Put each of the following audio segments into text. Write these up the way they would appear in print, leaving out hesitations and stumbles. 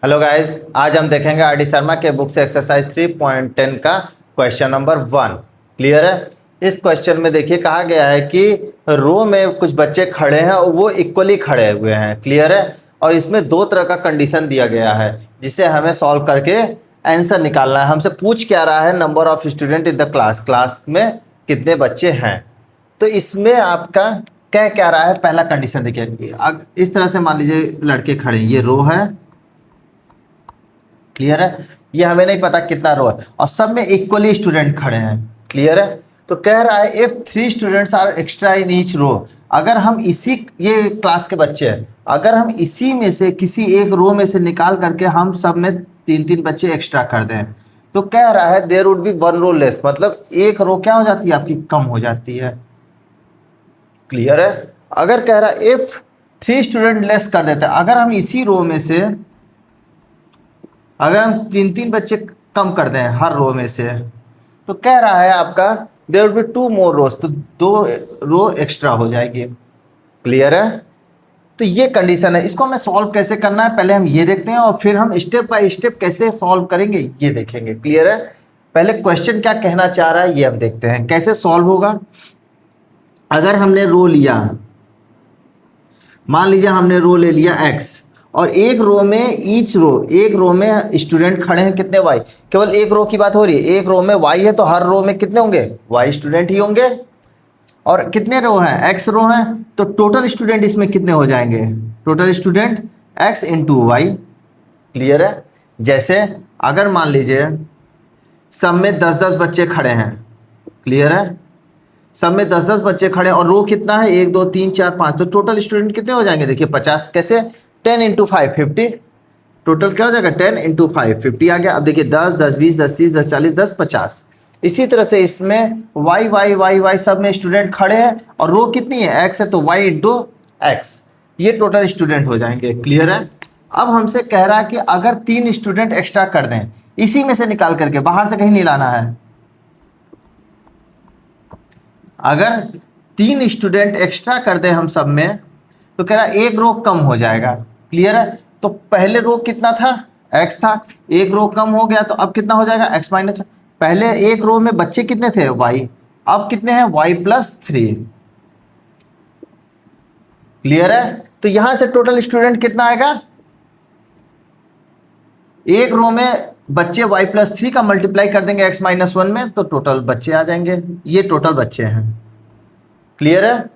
Hello guys, आज हम देखेंगे आर डी शर्मा के बुक से एक्सरसाइज 3.10 का क्वेश्चन नंबर 1। क्लियर है। इस क्वेश्चन में देखिए कहा गया है कि रो में कुछ बच्चे खड़े हैं और वो इक्वली खड़े हुए हैं। क्लियर है। और इसमें दो तरह का कंडीशन दिया गया है जिसे हमें सॉल्व करके आंसर निकालना है। हमसे पूछ क्या रहा है, number of student in the class में कितने बच्चे हैं। तो इसमें आपका कह क्या रहा है, पहला कंडीशन देखिए, इस तरह से मान लीजिए लड़के खड़े हैं, ये रो है। क्लियर है। ये हमें नहीं पता कितना रो है और सब में इक्वली स्टूडेंट खड़े हैं। क्लियर है। तो कह रहा है if 3 students are extra in each row, अगर हम इसी, ये क्लास के बच्चे हैं, अगर हम इसी में से किसी एक रो में से निकाल करके हम सब में 3-3 बच्चे एक्स्ट्रा कर दें तो कह रहा है there would be 1 row less, मतलब एक रो क्या हो जाती है आपकी, कम हो जाती है। क्लियर है। अगर कह रहा है इफ 3 स्टूडेंट लेस कर देते हैं, अगर हम इसी रो में से अगर हम 3-3 बच्चे कम कर दें हर रो में से, तो कह रहा है आपका there will be 2 more rows, तो 2 रो एक्स्ट्रा हो जाएगी। क्लियर है। तो ये कंडीशन है। इसको हमें सॉल्व कैसे करना है पहले हम ये देखते हैं और फिर हम स्टेप बाय स्टेप कैसे सॉल्व करेंगे ये देखेंगे। क्लियर है। पहले क्वेश्चन क्या कहना चाह रहा है ये हम देखते हैं कैसे सॉल्व होगा। अगर हमने रो लिया, मान लीजिए हमने रो ले लिया x और एक रो में एक रो में स्टूडेंट खड़े हैं कितने y, केवल एक रो की बात हो रही है। एक रो में y है तो हर रो में कितने होंगे, y स्टूडेंट ही होंगे। और कितने रो हैं, x रो हैं, तो टोटल स्टूडेंट इसमें कितने हो जाएंगे, total student x into y. Clear है। जैसे अगर मान लीजिए सब में 10-10 बच्चे खड़े हैं। क्लियर है। सब में 10-10 बच्चे खड़े और रो कितना है, 1 2 3 4 5, तो टोटल स्टूडेंट कितने हो जाएंगे, देखिए 50। कैसे, 10 इंटू 5 50, टोटल क्या हो जाएगा 10 इंटू 5 50 आ गया। अब देखिए 10 10 20 10 30 10 40 10 50। इसी तरह से इसमें वाई वाई वाई वाई सब में स्टूडेंट खड़े हैं और रो कितनी है, एक्स है, तो वाई इंटू एक्स, ये टोटल स्टूडेंट हो जाएंगे। क्लियर है। अब हमसे कह रहा है कि अगर 3 स्टूडेंट एक्स्ट्रा कर दें, इसी में से निकाल करके, बाहर से कहीं नहीं लाना है। अगर 3 स्टूडेंट एक्स्ट्रा कर दें हम सब में, तो कह रहा है एक रो कम हो जाएगा। क्लियर है। तो पहले रो कितना था, x था, एक रो कम हो गया तो अब कितना हो जाएगा, x माइनस। पहले एक रो में बच्चे कितने थे, y, अब कितने हैं, y+3। क्लियर है। तो यहां से टोटल स्टूडेंट कितना आएगा, एक रो में बच्चे y+3 का मल्टीप्लाई कर देंगे x-1 में तो टोटल बच्चे आ जाएंगे, ये टोटल बच्चे हैं। क्लियर है।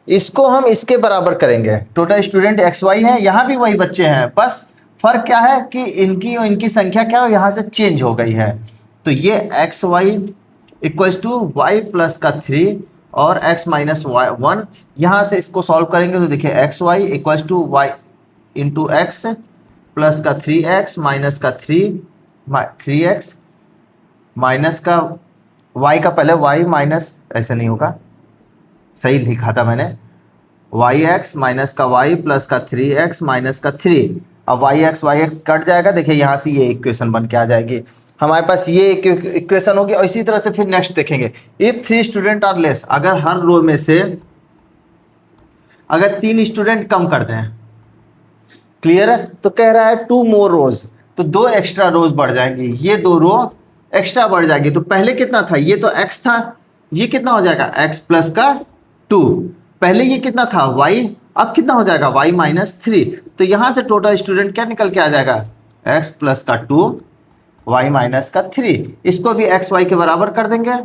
इसको हम इसके बराबर करेंगे, टोटल स्टूडेंट एक्स वाई है, यहाँ भी वही बच्चे हैं, बस फर्क क्या है कि इनकी और इनकी संख्या क्या है, यहाँ से चेंज हो गई है। तो ये x y equals to y plus का 3 और x-1, यहाँ से इसको सॉल्व करेंगे तो देखिए x y equals to y into x plus का 3x माइनस का 3x माइनस का y का, पहले y माइनस, ऐसे नहीं होगा, सही लिखा था मैंने, वाई एक्स माइनस का वाई प्लस का 3x माइनस का 3। अब वाई एक्स कट जाएगा, देखिए यहाँ से ये इक्वेशन बन के आ जाएगी हमारे पास, ये इक्वेशन होगी। और इसी तरह से फिर नेक्स्ट देखेंगे, इफ 3 स्टूडेंट आर लेस, अगर हर रो में से अगर 3 स्टूडेंट कम कर दें। क्लियर है। तो कह रहा है 2 मोर रोज, तो 2 एक्स्ट्रा रोज बढ़ जाएंगी, ये 2 रो एक्स्ट्रा बढ़ जाएगी। तो पहले कितना था, ये तो x था, ये कितना हो जाएगा, x प्लस का 2। पहले ये कितना था, y, अब कितना हो जाएगा, y-3। तो यहां से टोटल स्टूडेंट क्या निकल के आ जाएगा, x प्लस का 2 y माइनस का 3। इसको भी x y के बराबर कर देंगे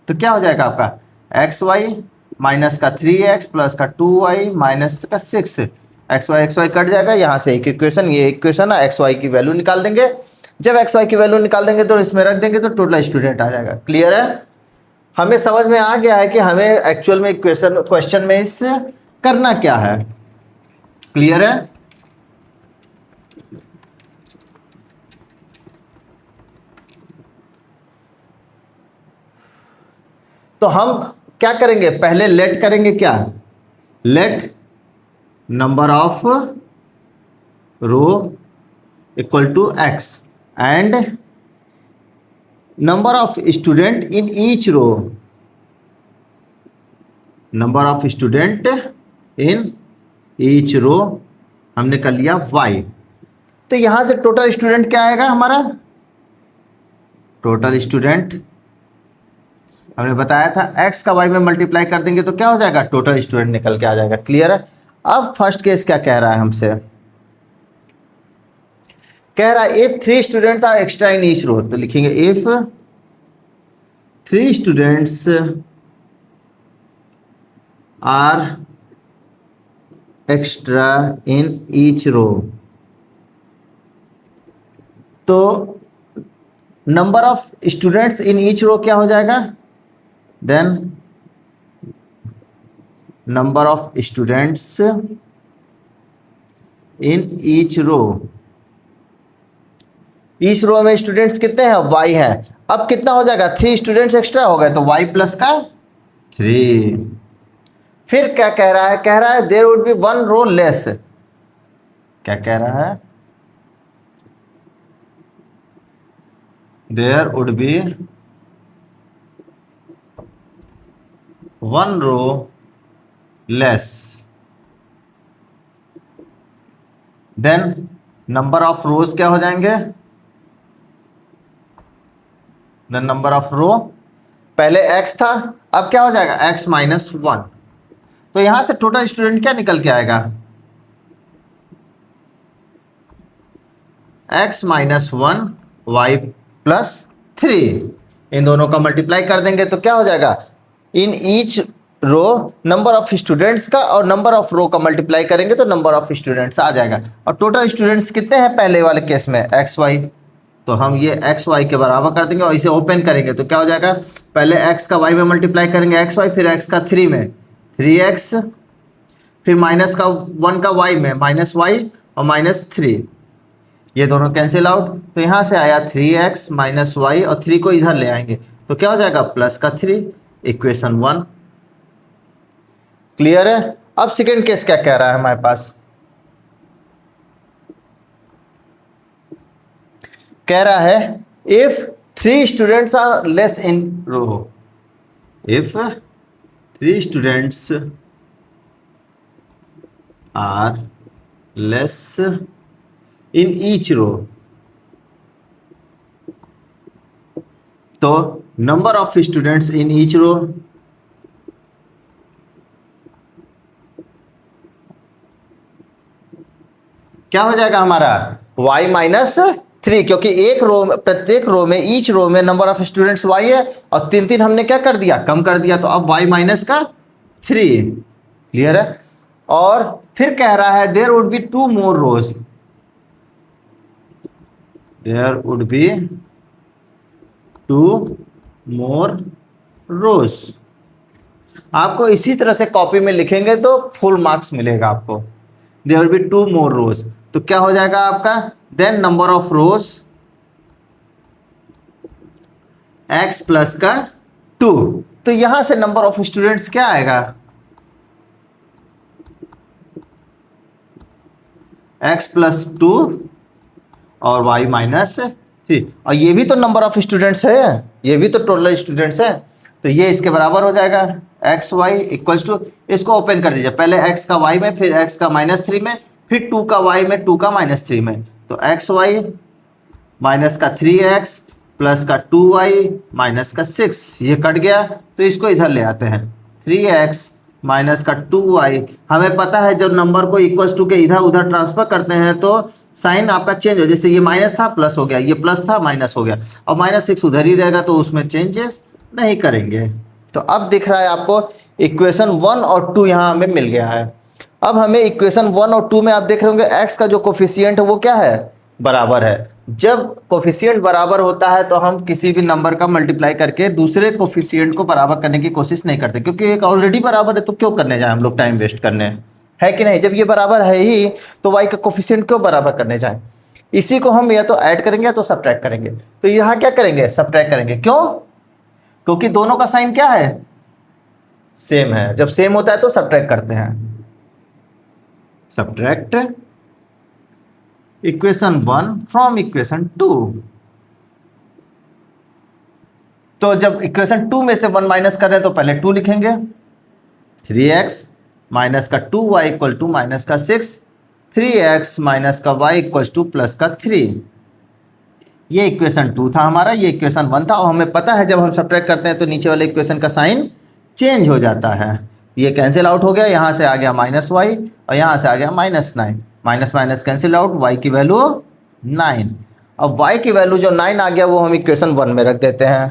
तो क्या हो जाएगा आपका, एक्स वाई माइनस का 3x प्लस का 2y माइनस का 6, एक्स वाई कट जाएगा। यहाँ से एक इक्वेशन, ये इक्वेशन है, एक्स वाई की वैल्यू निकाल देंगे। जब एक्स वाई की वैल्यू निकाल देंगे तो इसमें रख देंगे तो टोटल स्टूडेंट आ जाएगा। क्लियर है। हमें समझ में आ गया है कि हमें एक्चुअल में क्वेश्चन में इस करना क्या है। क्लियर है। तो हम क्या करेंगे, पहले लेट करेंगे, क्या, let number of row equal to x and number of student in each row, number of student in each row हमने कर लिया y। तो यहां से टोटल स्टूडेंट क्या आएगा हमारा, टोटल स्टूडेंट हमने बताया था x का y में मल्टीप्लाई कर देंगे तो क्या हो जाएगा, टोटल स्टूडेंट निकल के आ जाएगा। क्लियर है। अब फर्स्ट केस क्या कह रहा है हमसे, कह रहा है if 3 students are extra in each row, तो लिखेंगे if 3 students are extra in each row, तो number of students in each row क्या हो जाएगा, then number of students in each row, each row में स्टूडेंट्स कितने हैं, y है। अब कितना हो जाएगा, 3 स्टूडेंट्स एक्स्ट्रा हो गए तो y प्लस का 3। फिर क्या कह रहा है, कह रहा है there would be 1 row less, क्या कह रहा है, there would be 1 row less then number of rows क्या हो जाएंगे, देन नंबर ऑफ रो, पहले x था अब क्या हो जाएगा x माइनस 1, तो यहां से टोटल स्टूडेंट क्या निकल के आएगा, x माइनस 1 y प्लस 3, इन दोनों का मल्टीप्लाई कर देंगे तो क्या हो जाएगा, in each row number of students का और नंबर ऑफ रो का मल्टीप्लाई करेंगे तो नंबर ऑफ स्टूडेंट्स आ जाएगा। और टोटल स्टूडेंट्स कितने हैं पहले वाले केस में, एक्स वाई, तो हम ये एक्स वाई के बराबर कर देंगे और इसे ओपन करेंगे तो क्या हो जाएगा, पहले एक्स का वाई में मल्टीप्लाई करेंगे एक्स वाई, फिर एक्स का 3 में 3x, फिर माइनस का 1 का y में माइनस वाई और माइनस 3, ये दोनों कैंसिल आउट, तो यहाँ से आया 3x माइनस वाई और 3 को इधर ले आएंगे तो क्या हो जाएगा प्लस का 3, इक्वेशन 1। क्लियर है। अब सेकेंड केस क्या कह रहा है हमारे पास, कह रहा है if 3 students are less in row, if 3 students are less in each row, तो number of students in each row, क्या हो जाएगा हमारा y माइनस 3, क्योंकि एक रो में, प्रत्येक रो में, ईच रो में नंबर ऑफ स्टूडेंट्स y है और 3 हमने क्या कर दिया, कम कर दिया, तो अब y माइनस का 3। क्लियर है। और फिर कह रहा है there would be 2 more rows, there would be 2 more rows, आपको इसी तरह से कॉपी में लिखेंगे तो फुल मार्क्स मिलेगा आपको। There will be 2 more rows, तो क्या हो जाएगा आपका, then number of rows x plus का 2, तो यहां से नंबर ऑफ स्टूडेंट्स क्या आएगा, x प्लस 2 और y माइनस 3, और ये भी तो नंबर ऑफ स्टूडेंट्स है, ये भी तो टोटल स्टूडेंट्स है, तो ये इसके बराबर हो जाएगा एक्स वाई इक्वल्स टू, इसको ओपन कर दीजिए, पहले x का y में, फिर x का माइनस 3 में, फिर 2 का y में, 2 का माइनस 3 में, तो एक्स वाई माइनस का 3x प्लस का 2y माइनस का 6, ये कट गया तो इसको इधर ले आते हैं, 3x माइनस का 2y, हमें पता है जब नंबर को इक्वल्स टू के इधर उधर ट्रांसफर करते हैं तो साइन आपका चेंज हो, जैसे ये माइनस था प्लस हो गया, ये प्लस था माइनस हो गया, और माइनस 6 उधर ही रहेगा तो उसमें चेंजेस नहीं करेंगे। तो अब दिख रहा है आपको इक्वेशन 1 और 2 यहाँ हमें मिल गया है। अब हमें इक्वेशन 1 और 2 में आप देख रहे होंगे x का जो कोफिशिएंट है वो क्या है, बराबर है। जब कोफिशिएंट बराबर होता है तो हम किसी भी नंबर का मल्टीप्लाई करके दूसरे कोफिशिएंट को बराबर करने की कोशिश नहीं करते, क्योंकि एक ऑलरेडी बराबर है तो क्यों करने जाए हम लोग टाइम वेस्ट करने, है कि नहीं। जब ये बराबर है ही तो y का कोफिशिएंट क्यों बराबर करने जाए, इसी को हम या तो ऐड करेंगे या तो सब्ट्रैक्ट करेंगे। तो यहाँ क्या करेंगे, सब्ट्रैक्ट करेंगे, क्यों, क्योंकि दोनों का साइन क्या है, सेम है, जब सेम होता है तो सब्ट्रैक्ट करते हैं। सब्ट्रैक्ट इक्वेशन 1 फ्रॉम इक्वेशन 2, तो जब इक्वेशन 2 में से 1 माइनस कर रहे हैं तो पहले 2 लिखेंगे, 3x माइनस का 2y इक्वल टू माइनस का 6, 3x माइनस का y इक्वल टू प्लस का 3। ये इक्वेशन 2 था हमारा, ये इक्वेशन 1 था। और हमें पता है जब हम सब्ट्रैक्ट करते हैं तो नीचे वाले इक्वेशन का साइन चेंज हो जाता है। ये कैंसिल आउट हो गया, यहाँ से आ गया -y और यहाँ से आ गया -9। Minus minus cancel out, y की वैल्यू 9। अब y की वैल्यू जो 9 आ गया वो हम इक्वेशन 1 में रख देते हैं।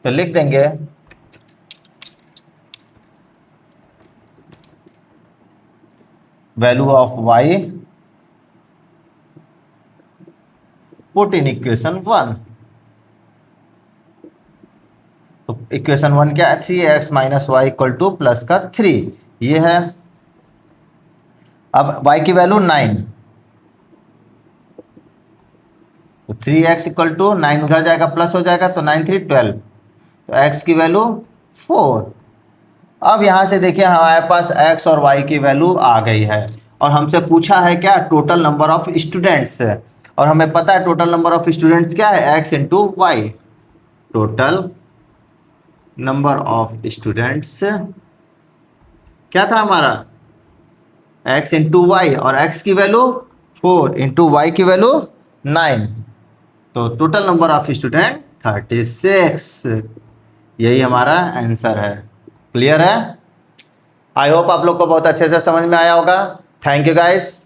तो लिख देंगे value of y put in equation 1। तो इक्वेशन 1 क्या है? 3x minus y equal to plus का 3, ये है। अब y की वैल्यू 9, तो 3x इक्वल टू 9 उधर जाएगा प्लस हो जाएगा, तो 9 3 12, तो x की वैल्यू 4। अब यहाँ से देखिए हमारे पास x और y की वैल्यू आ गई है और हमसे पूछा है क्या? Total number of students. और हमें पता है टोटल नंबर ऑफ स्टूडेंट्स क्या है? x into y. Total number of students क्या था हमारा? x इंटू वाई, और x की वैल्यू 4 इंटू वाई की वैल्यू 9, तो टोटल नंबर ऑफ स्टूडेंट 36। यही हमारा आंसर है। क्लियर है? आई होप आप लोग को बहुत अच्छे से समझ में आया होगा। Thank you guys.